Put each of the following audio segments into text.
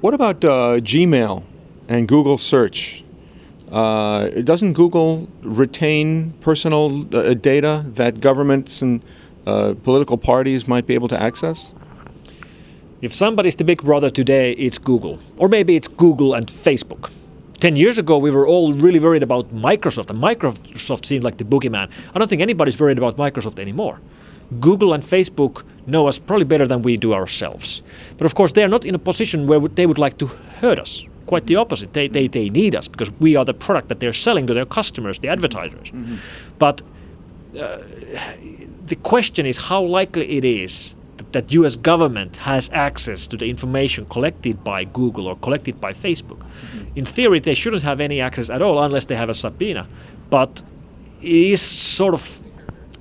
What about Gmail and Google search? Doesn't Google retain personal data that governments and political parties might be able to access? If somebody's the big brother today, it's Google. Or maybe it's Google and Facebook. 10 years ago, we were all really worried about Microsoft, and Microsoft seemed like the boogeyman. I don't think anybody's worried about Microsoft anymore. Google and Facebook know us probably better than we do ourselves. But of course, they are not in a position where they would like to hurt us. Quite the opposite. They need us because we are the product that they're selling to their customers, the advertisers. Mm-hmm. But the question is how likely it is that U.S. government has access to the information collected by Google or collected by Facebook. Mm-hmm. In theory, they shouldn't have any access at all unless they have a subpoena. But it is sort of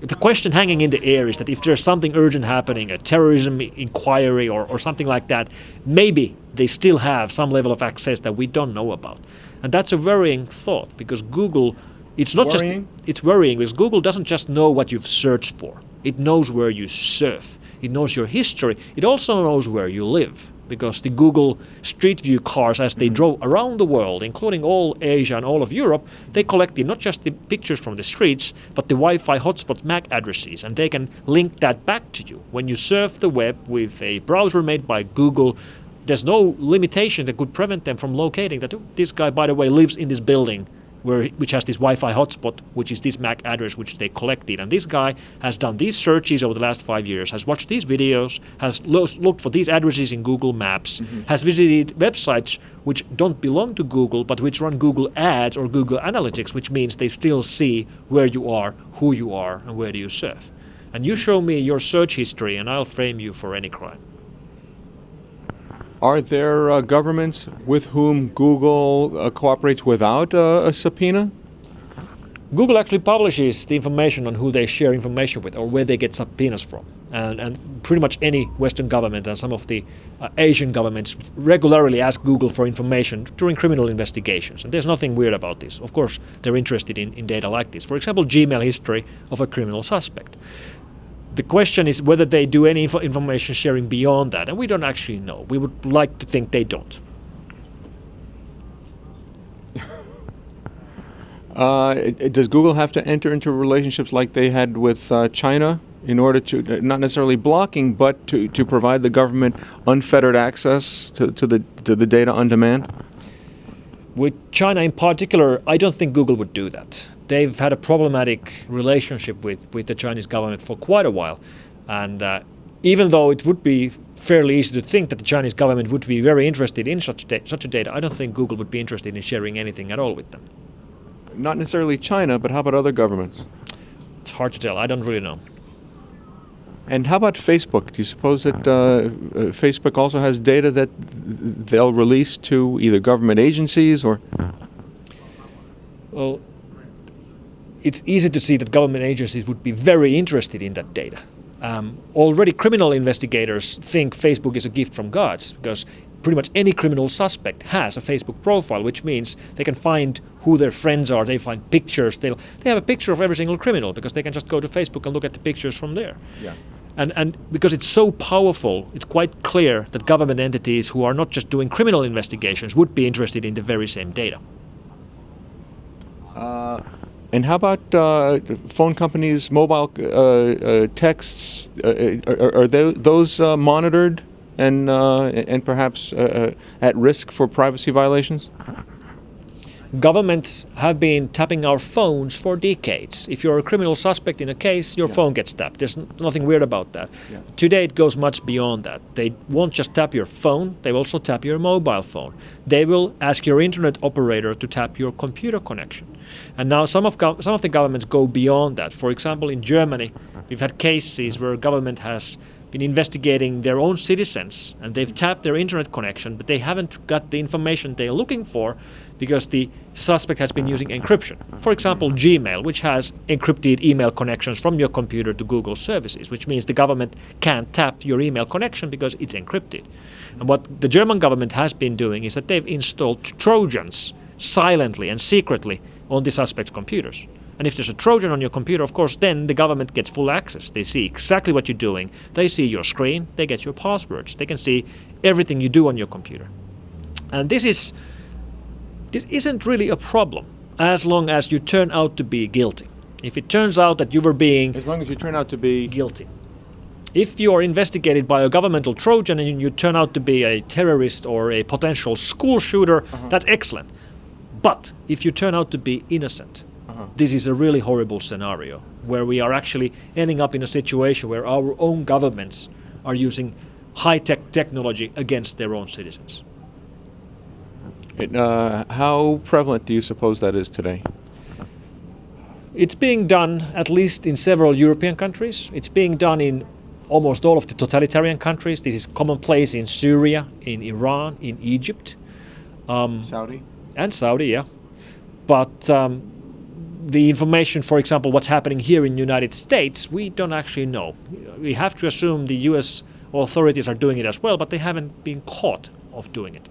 the question hanging in the air is that if there's something urgent happening, a terrorism inquiry or something like that, maybe they still have some level of access that we don't know about. And that's a worrying thought because Google, it's not worrying? It's worrying because Google doesn't just know what you've searched for. It knows where you surf. It knows your history. It also knows where you live because the Google Street View cars, as they drove around the world, including all Asia and all of Europe, they collected not just the pictures from the streets, but the Wi-Fi hotspot MAC addresses, and they can link that back to you. When you surf the web with a browser made by Google, there's no limitation that could prevent them from locating that this guy, by the way, lives in this building which has this Wi-Fi hotspot, which is this MAC address which they collected. And this guy has done these searches over the last 5 years, has watched these videos, has looked for these addresses in Google Maps, has visited websites which don't belong to Google, but which run Google Ads or Google Analytics, which means they still see where you are, who you are, and where do you surf. And you show me your search history, and I'll frame you for any crime. Are there governments with whom Google cooperates without a subpoena? Google actually publishes the information on who they share information with or where they get subpoenas from. And pretty much any Western government and some of the Asian governments regularly ask Google for information during criminal investigations. And there's nothing weird about this. Of course, they're interested in data like this. For example, Gmail history of a criminal suspect. The question is whether they do any information sharing beyond that, and we don't actually know. We would like to think they don't. Does Google have to enter into relationships like they had with China in order to, not necessarily blocking, but to provide the government unfettered access to the data on demand? With China in particular, I don't think Google would do that. They've had a problematic relationship with the Chinese government for quite a while. And even though it would be fairly easy to think that the Chinese government would be very interested in such a data, I don't think Google would be interested in sharing anything at all with them. Not necessarily China, but how about other governments? It's hard to tell. I don't really know. And how about Facebook? Do you suppose that Facebook also has data that they'll release to either government agencies or? Well, it's easy to see that government agencies would be very interested in that data. Already criminal investigators think Facebook is a gift from God because pretty much any criminal suspect has a Facebook profile, which means they can find who their friends are, they find pictures, they have a picture of every single criminal because they can just go to Facebook and look at the pictures from there. Yeah. And because it's so powerful, it's quite clear that government entities who are not just doing criminal investigations would be interested in the very same data. And how about phone companies' mobile texts? Are those monitored and perhaps at risk for privacy violations? Governments have been tapping our phones for decades. If you're a criminal suspect in a case, your phone gets tapped. There's nothing weird about that. Yeah. Today it goes much beyond that. They won't just tap your phone, they will also tap your mobile phone. They will ask your internet operator to tap your computer connection. And now some of the governments go beyond that. For example, in Germany, we've had cases where government has been investigating their own citizens and they've tapped their internet connection, but they haven't got the information they're looking for because the suspect has been using encryption. For example, Gmail, which has encrypted email connections from your computer to Google services, which means the government can't tap your email connection because it's encrypted. And what the German government has been doing is that they've installed Trojans silently and secretly on the suspect's computers. And if there's a Trojan on your computer, of course, then the government gets full access. They see exactly what you're doing. They see your screen. They get your passwords. They can see everything you do on your computer. And this isn't really a problem as long as you turn out to be guilty. If it turns out that you were being As long as you turn out to be guilty. If you are investigated by a governmental Trojan and you turn out to be a terrorist or a potential school shooter, that's excellent. But if you turn out to be innocent, this is a really horrible scenario where we are actually ending up in a situation where our own governments are using high-tech technology against their own citizens. How prevalent do you suppose that is today? It's being done at least in several European countries. It's being done in almost all of the totalitarian countries. This is commonplace in Syria, in Iran, in Egypt. Saudi? And Saudi, yeah. But the information, for example, what's happening here in the United States, we don't actually know. We have to assume the US authorities are doing it as well, but they haven't been caught of doing it.